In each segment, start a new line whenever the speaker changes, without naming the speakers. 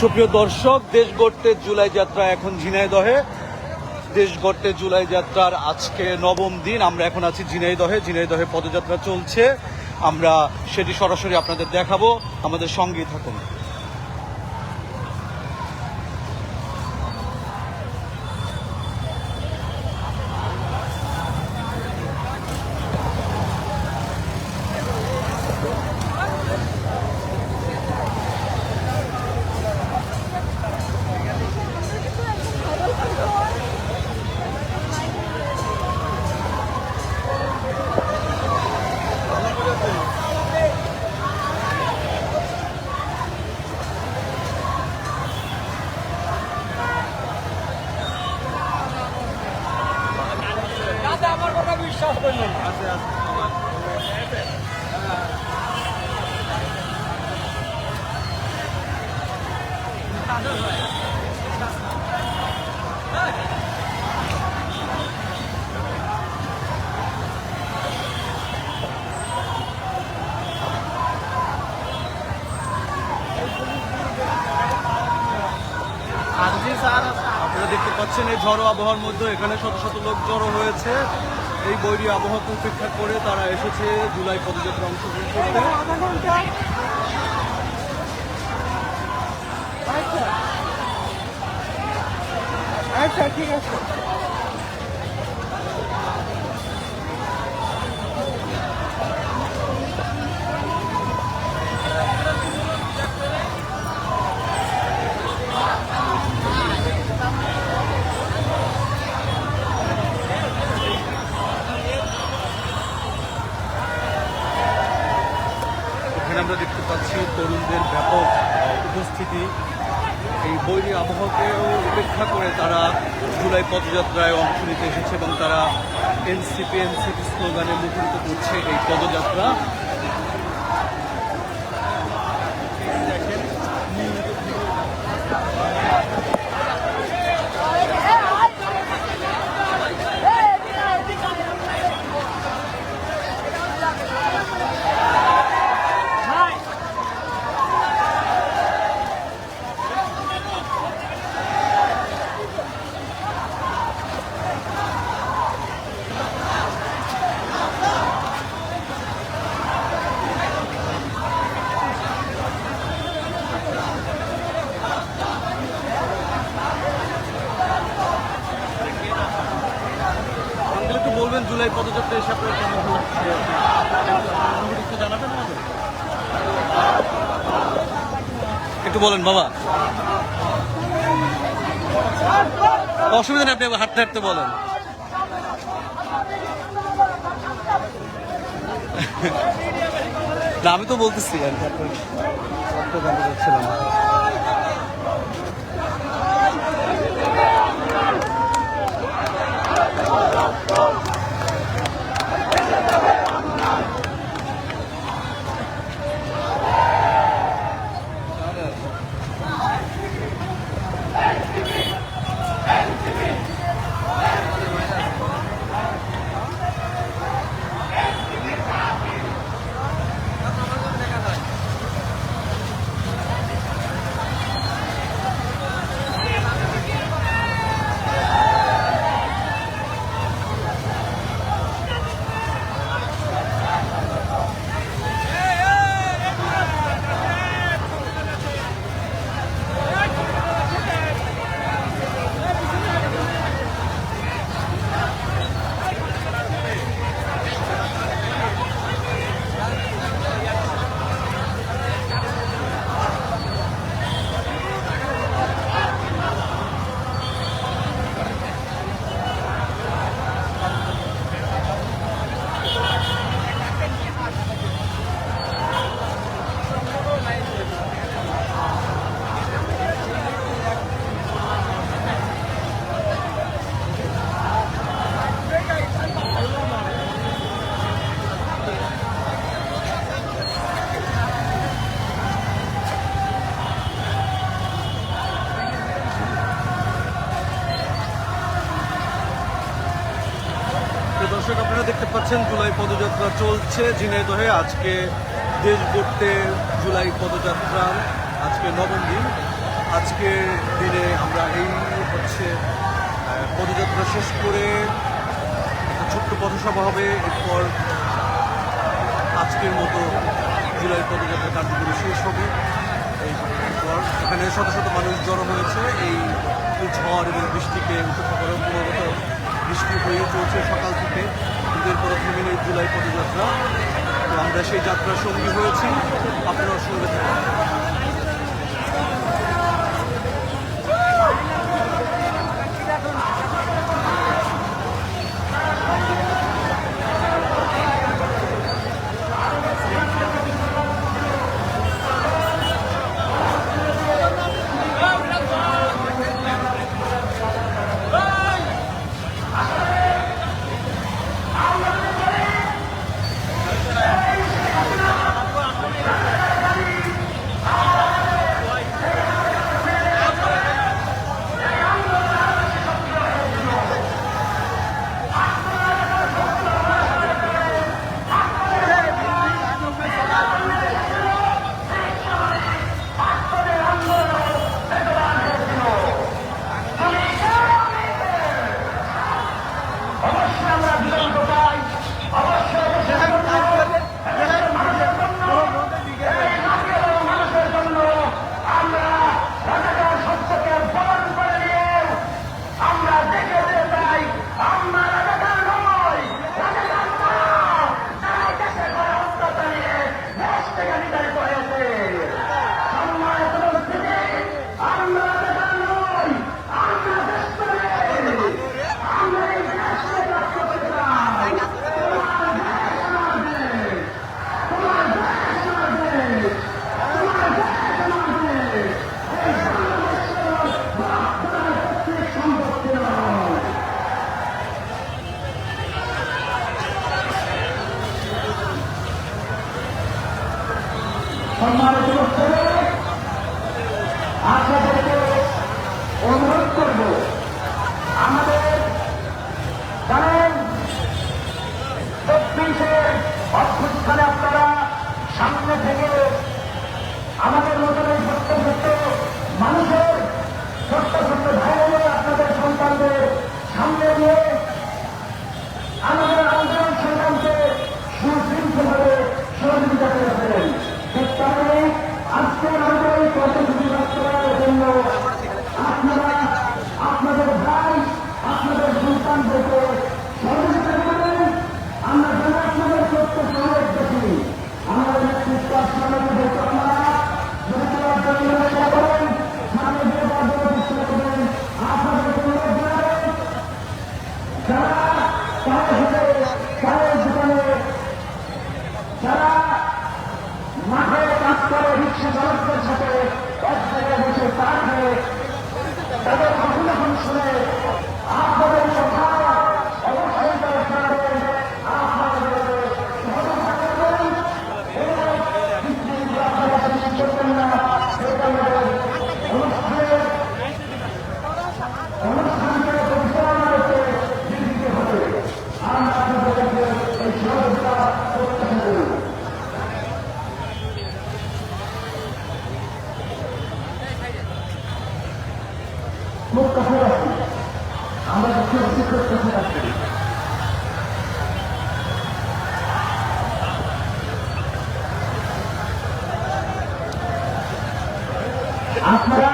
সুপ্রিয় দর্শক, দেশ গড়তে জুলাই যাত্রা এখন ঝিনাইদহে। দেশ গড়তে জুলাই যাত্রার আজকে নবম দিন। আমরা এখন আছি ঝিনাইদহে পদযাত্রা চলছে। আমরা সেটি সরাসরি আপনাদের দেখাবো, আমাদের সঙ্গেই থাকুন।
আমার কথা বিশ্বাস করলেন
আপনারা দেখতে পাচ্ছেন এই ঝড়ো আবহাওয়ার মধ্যে এখানে শত শত লোক জড়ো হয়েছে। এই বৈরী আবহাওয়াকে উপেক্ষা করে তারা এসেছে জুলাই পদযাত্রা অংশগ্রহণ করতে।
আচ্ছা ঠিক আছে।
এখানে আমরা দেখতে পাচ্ছি তরুণদের ব্যাপক উপস্থিতি। এই বৈরী আবহাওয়াকেও উপেক্ষা করে তারা জুলাই পদযাত্রায় অংশ নিতে এসেছে এবং তারা এনসিপি স্লোগানে মুখরিত করছে এই পদযাত্রা। একটু বলবেন জুলাই পদযাত্রা এসে আপনার কেমন লাগছে, অনুভূতি একটু জানাবেন আমাদের। একটু বলেন বাবা। অসুবিধা নেই, আপনি হাঁটতে হাঁটতে বলেন। না আমি তো বলতেছি আর কি, আপনার জানতে চাচ্ছিলাম। দর্শক, আপনারা দেখতে পাচ্ছেন জুলাই পদযাত্রা চলছে ঝিনাইদহে। আজকে দেশ গড়তে জুলাই পদযাত্রা আজকে নবম দিন। আজকের দিনে আমরা এই হচ্ছে পদযাত্রা শেষ করে একটা ছোট্ট পথসভা হবে। এরপর আজকের মতো জুলাই পদযাত্রা কার্যক্রম শেষ হবে। এরপর এখানে শত শত মানুষ জড়ো হয়েছে এই ঝড় এবং বৃষ্টিকে উপেক্ষা করে। ক্রমাগত বৃষ্টি হয়ে চলছে সকাল থেকে, কিন্তু এরপর থেমে নেই জুলাই পদযাত্রা। তো আমরা সেই যাত্রার সঙ্গী হয়েছি, আপনারা সঙ্গে থাকুন।
আপনাদেরকে অনুরোধ করব, আমাদের জানেন 24-এর অভ্যুত্থানে আপনারা সামনে থেকে আমাদের মতন এই ছোট্ট ছোট্ট মানুষের ছোট্ট ছোট্ট ভাই বোনের আপনাদের সন্তানদের সামনে দিয়ে আমাদের আন্দোলন সংগ্রামকে সুশৃঙ্খলভাবে সহযোগিতা করেছিলেন। ঠিক কারণে আজকের আমাদের এই কর্মসূচি বাস্তবায়নের জন্য আপনারা আপনাদের ভাই আপনাদের সন্তানদেরকে সহযোগিতা করবেন। আমরা যেন আপনাদের সত্য সমাবেশ দেখি, আমাদের নেতৃত্ব সমাবেশ আপনারা যদি করার জন্য চেষ্টা করেন, সামনে দিয়ে যাওয়ার জন্য চেষ্টা করবেন। আপনাদের অনুরোধ জানাবেন, যারা চায়ের দোকানে, যারা মাঠে কাজ করে রিক্সা চালকদের সাথে এক জায়গায় বসে চা খেয়ে তাদের ভাষণ শুনে আপনাদের কথা অবশ্যই তারা শোনাবেন। আপনাদের সহযোগিতা করবেন। আপনারা চেষ্টা করবেন না, সেটা আমাদের অনুষ্ঠানকে পরিচালনা করতে দিতে হবে। আমরা আপনাদেরকে এই সহযোগিতা প্রত্যাশা করি। মুখ কথা রাখি, আমরা শিক্ষক শিক্ষক কথা রাখি। আপনারা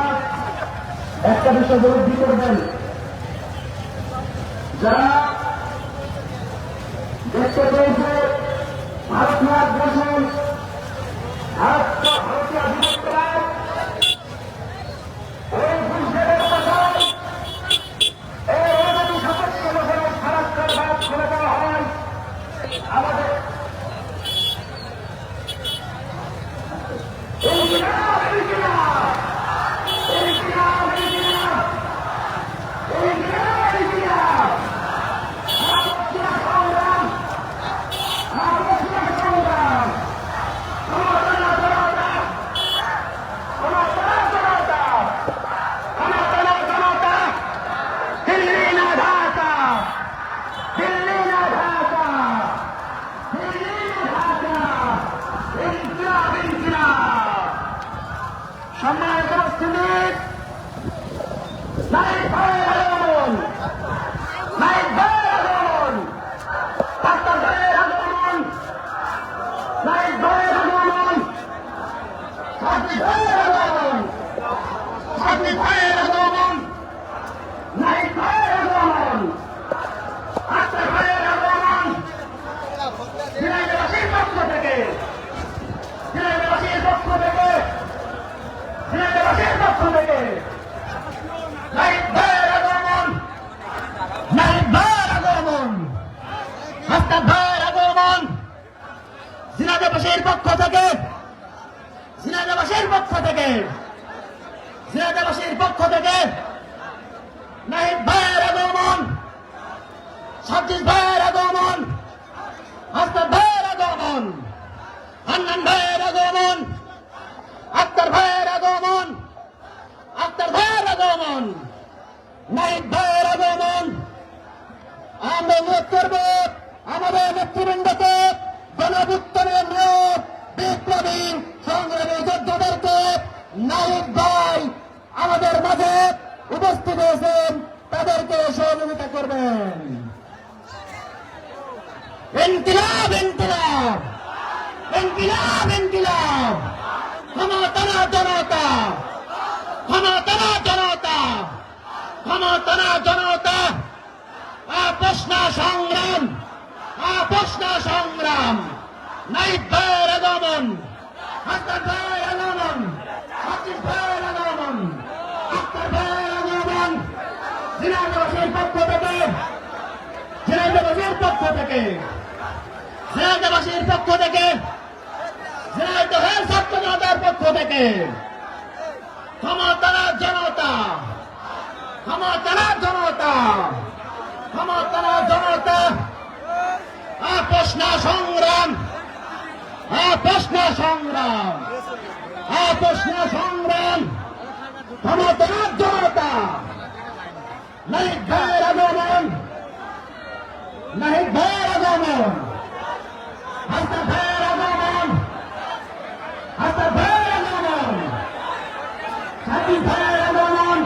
একটা বিষয় উপলব্ধি করবেন, যারা দেখতে পেয়েছে ভারতীয় দেশের ভারতীয় অধিবেশন ওই ঘুষের কথায় এই যদি সদস্য লোকের সারাক্ষণ ভাত খুলে দেওয়া হয়, আমাদের এই সাকিব ভাইয়ের আগমন, নাহিদ ভাইয়ের আগমন, আক্তার ভাইয়ের আগমন, ঝিনাইদহবাসীর পক্ষ থেকে, ঝিনাইদহবাসীর পক্ষ থেকে, ঝিনাইদহবাসীর পক্ষ থেকে নাহিদ ভাইয়ের আগমন, নাহিদ ভাইয়ের আগমন, আক্তার ভাইয়ের আগমন, ঝিনাইদহবাসীর পক্ষ থেকে, ঝিনাইদহবাসীর পক্ষ থেকে, ঝিনাইদহবাসীর পক্ষ থেকে নাহিদ ভাইয়ের আগমন, সাজ্জিদ ভাইয়ের আগমন, আক্তার ভাইয়ের আগমন, হান্নান ভাইয়ের আগমন, আক্তার ভাইয়ের আগমন, আক্তার ভাইয়ের আগমন, নাহিদ ভাইয়ের আগমন। আমরা অনুরোধ করব আমাদের নেতৃবৃন্দকে, গণঅভ্যুত্থানের নিয়োগ বিপ্লবী সংগ্রামী যোদ্ধাদেরকে নাহিদ ভাই আমাদের মাঝে উপস্থিত হয়েছেন, তাদেরকে সহযোগিতা করবেন। ইনকিলাব ইনকিলাব ইনকিলাব ইনকিলাব, ক্ষমতা না জনতা, ক্ষমতা না জনতা, ক্ষমতা না জনতা, আপোষ না সংগ্রাম, আপোষ না সংগ্রাম। নাহিদ ভাইয়ের আগমন, হাসান ভাইয়ের আগমন, সাকিব ভাইয়ের আগমন, আক্তার ভাইয়ের আগমন, ঝিনাইদহবাসীর পক্ষ থেকে, ঝিনাইদহবাসীর পক্ষ থেকে, ঝিনাইদহবাসীর পক্ষ থেকে, ঝিনাইদহের ছাত্র জনতার পক্ষ থেকে ক্ষমতা না জনতা, ক্ষমতা না জনতা, ক্ষমতা না জনতা, আপোষ না সংগ্রাম, আপোষ না সংগ্রাম, আপোষ না সংগ্রাম, ক্ষমতা না জনতা। নাহিদ ভাইয়ের আগমন, নাহিদ ভাইয়ের আগমন, হাসান ভাইয়ের আগমন, হাসান ভাইয়ের আগমন, সাকিব ভাইয়ের আগমন।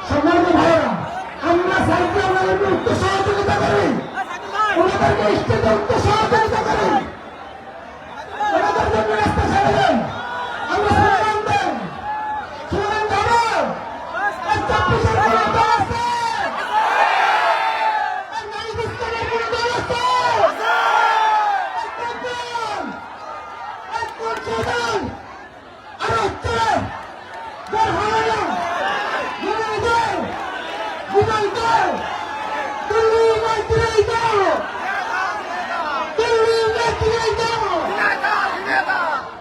সম্মানিত ভাইয়েরা, আমরা সাহিত্য আমাদেরকে উচ্চ সহযোগিতা করি, ওনাদেরকে স্টেজে উচ্চ সহযোগিতা করি, ওনাদের জন্য রাস্তা ছেড়ে দেন, আমরা স্লোগান দেন, স্লোগান দেবো। এই 24-এর কোনো দল আছে? এই নাহিদ ইসলামের কোনো দল আছে? এই কোন দল? এই কোন দল? আরো উত্তরে দল হয় না, বিনয় দল, বিনয় দল, দিল্লি ইউনাইটেড দল, দিল্লি ইউনাইটেড দল,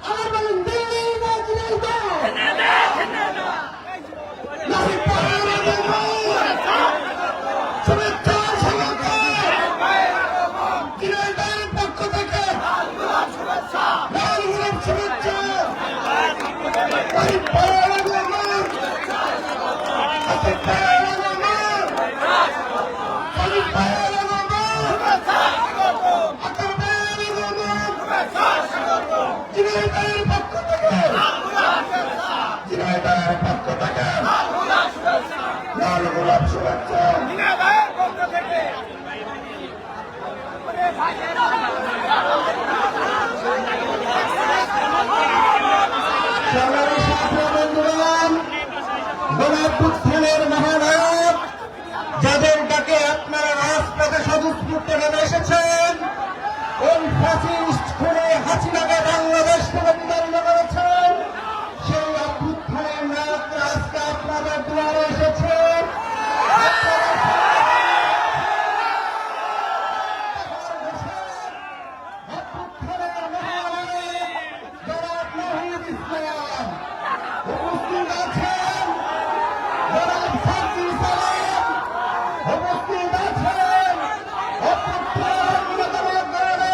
আমার বলেন দিল্লি ইউনাইটেড দল। নাহিদ ভাইয়ের আগমন, শুভেচ্ছা স্বাগত, ঝিনাইদহের পক্ষ থেকে লাল গোলাপ শুভেচ্ছা, নাহিদ ভাইয়ের আগমন, হাসান ভাইয়ের আগমন, সাকিব ভাইয়ের আগমন, আক্তার ভাইয়ের আগমন, ঝিনাইদহের পক্ষ থেকে, ঝিনাইদহের পক্ষ থেকে লাল গোলাপ শুভেচ্ছা। সংগ্রামী ছাত্র বন্ধুগণ, গণঅভ্যুত্থানের মহানায়ক যাদের ডাকে আপনারা রাজপথে স্বতঃস্ফূর্ত নেমে এসেছেন, ওই ফ্যাসিস্ট খুনে হাসিনাকে বাংলাদেশ থেকে বিতাড়িত করেছেন, সেই অভ্যুত্থানের নায়করা আজকে আপনাদের দুয়ারে এসেছেন। অভ্যুত্থানের মহানায়ক জনাব নাহিদ ইসলাম উপস্থিত আছেন, জনাব সাজ্জিদ সালাম উপস্থিত আছেন, অভ্যুত্থানের অন্যতম অগ্রণী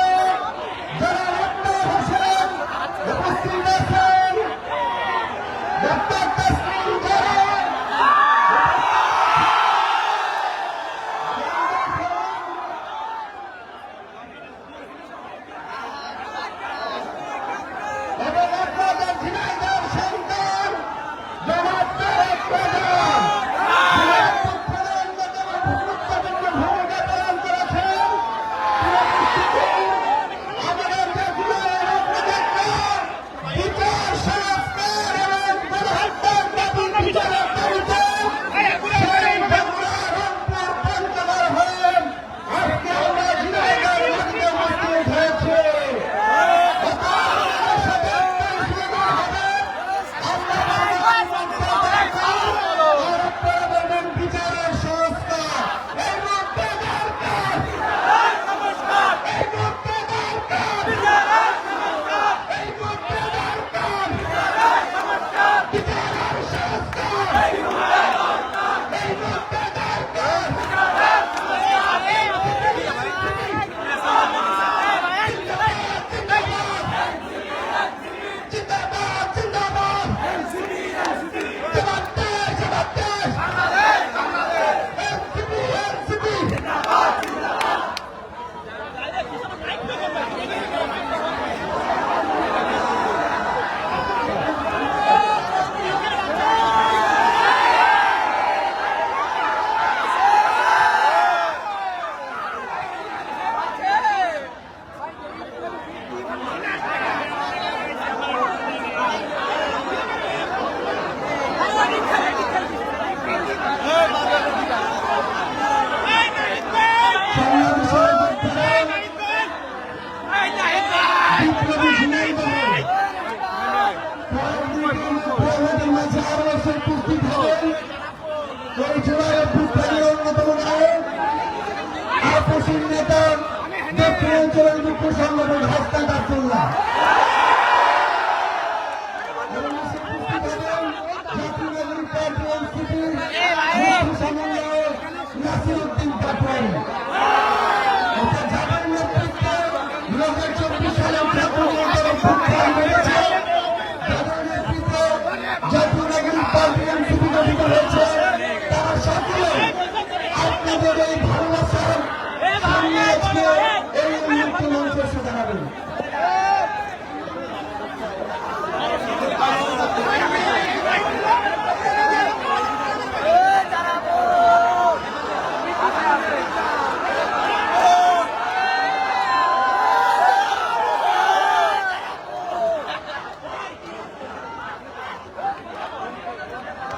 জাতির নেতা দক্ষিণ অঞ্চলের মুখ্য সংগঠন হাসনাত আব্দুল্লাহ জাতীয় নাগরিক পার্টি এনসিপির মুখ্য সমন্বয়ক নাসিরউদ্দিন পাটোয়ারি। অর্থাৎ যাদের নেতৃত্বে 2024 সালে ছাত্র জনতার অভ্যুত্থান হয়েছে, যাদের নেতৃত্বে জাতীয় নাগরিক পার্টি এনসিপি গঠিত হয়েছে, তারা সকলে আপনাদের এই ভালোবাসার সামনে আজকে এই উন্মুক্ত মঞ্চে এসে দাঁড়াবেন।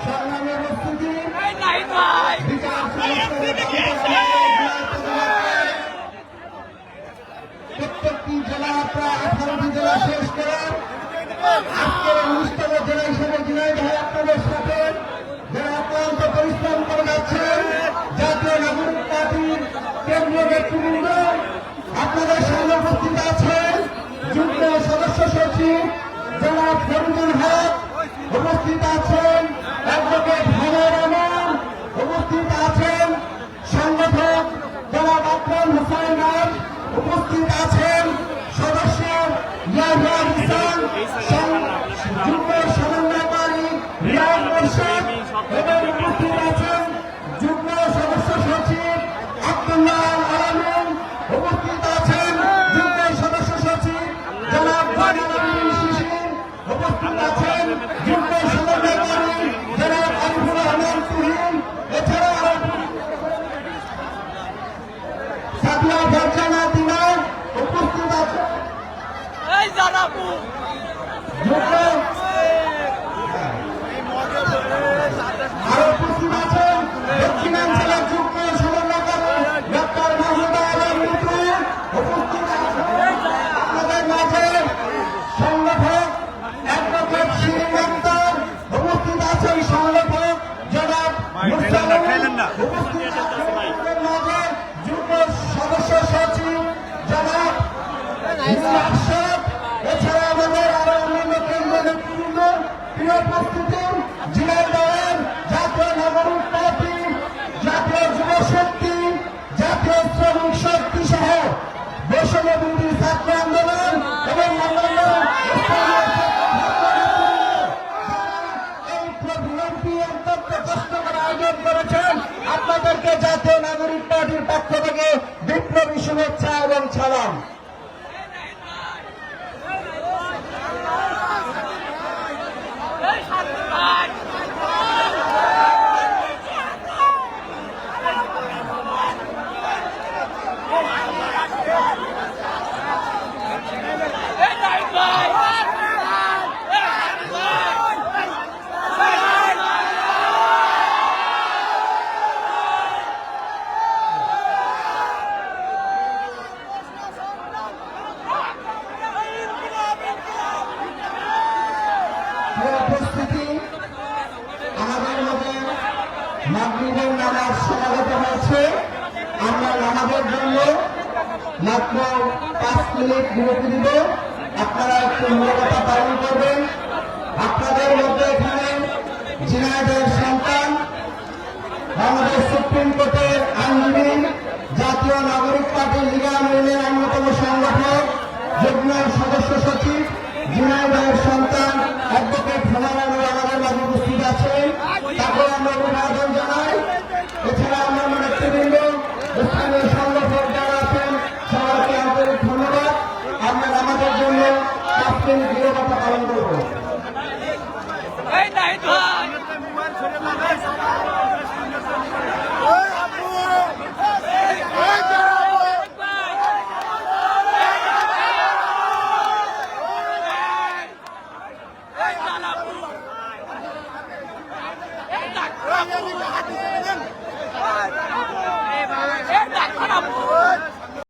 সংগ্রামের উপস্থিতি বিচার প্রত্যেকটি জেলা প্রায় 18টি জেলা শেষ করে আজকের 19তম জেলা হিসেবে ঝিনাইদহ আপনাদের সাথে যারা অক্লান্ত পরিশ্রম করে যাচ্ছেন জাতীয় নাগরিক পার্টির কেন্দ্রীয় নেতৃবৃন্দ, আপনাদের সামনে উপস্থিত আছেন যুগ্ম সদস্য সচিব জনাব ফরিদুল হক, উপস্থিত আছেন অ্যাডভোকেট হামিদ রহমান, উপস্থিত আছেন সংগঠক জনাব আকরাম হোসেন রায়, উপস্থিত আছেন সদস্য ইয়াহিয়া হোসেন, যুগ্ম সমন্বয়কারী রিয়াজ মোর্শেদ এবং উপস্থিত আছেন যুগ্ম সদস্য সচিব আব্দুল্লাহ আলামিন, উপস্থিত আছেন যুগ্ম সদস্য সচিব জনাব জালাল আমিন শিশির, উপস্থিত আছেন যুগ্ম সমন্বয়কারী জনাব আরিফুর রহমান তুহিন, এছাড়াও সাদিয়া ফারজানা দিনা উপস্থিত আছেন যুগ্ম আরো উপস্থিত আছেন দক্ষিণাঞ্চলের যুগ্ম সমন্বয়কারী ডক্টর মাহমুদা আলম মিত্র, উপস্থিত আছেন আপনাদের মাঝে সংগঠক অ্যাডভোকেট শিরিন আক্তার, উপস্থিত আছেন সংগঠক জনাব মুরসালিন, উপস্থিত আছেন আপনাদের মাঝে যুগ্ম সদস্য সচিব জনাব আশরাফ, এছাড়া আমাদের আরো অন্যান্য কেন্দ্র নেতৃবৃন্দ। প্রিয় উপস্থিতি, ঝিনাইদহের জাতীয় নাগরিক পার্টি, জাতীয় যুব শক্তি, জাতীয় শ্রমিক শক্তি সহ বৈষম্য বিরোধী ছাত্র আন্দোলন এবং অন্যান্য এই বিএনপি অত্যন্ত কষ্ট করে আয়োজন করেছেন, আপনাদেরকে জাতীয় নাগরিক পার্টির পক্ষ থেকে বিপ্লবী শুভেচ্ছা এবং সালাম। উপস্থিতি, আমাদের মধ্যে মাগরিবের নামাজ সমাগত হয়েছে। আমরা নামাজের জন্য মাত্র 5 মিনিট বিরতি দিব, আপনারা একটু নিরবতা পালন করবেন। আপনাদের মধ্যে এখানে ঝিনাইদহের সন্তান, বাংলাদেশ সুপ্রিম কোর্টের আইনজীবী, জাতীয় নাগরিক পার্টি লিগা আমিনের অন্যতম সংগঠক, যুগ্ম সদস্য সচিব, ঝিনাইদহের সন্তান অ্যাডভোকেট হামিদ আমাদের মাঝে উপস্থিত আছেন, তাকে আমরা অভিবাদন জানাই। এছাড়া অন্যান্য নেতৃবৃন্দ, স্থানীয় সংগঠক যারা আছেন সবাইকে আন্তরিক ধন্যবাদ। আমরা আমাদের জন্য 5 মিনিট নিরবতা পালন করব।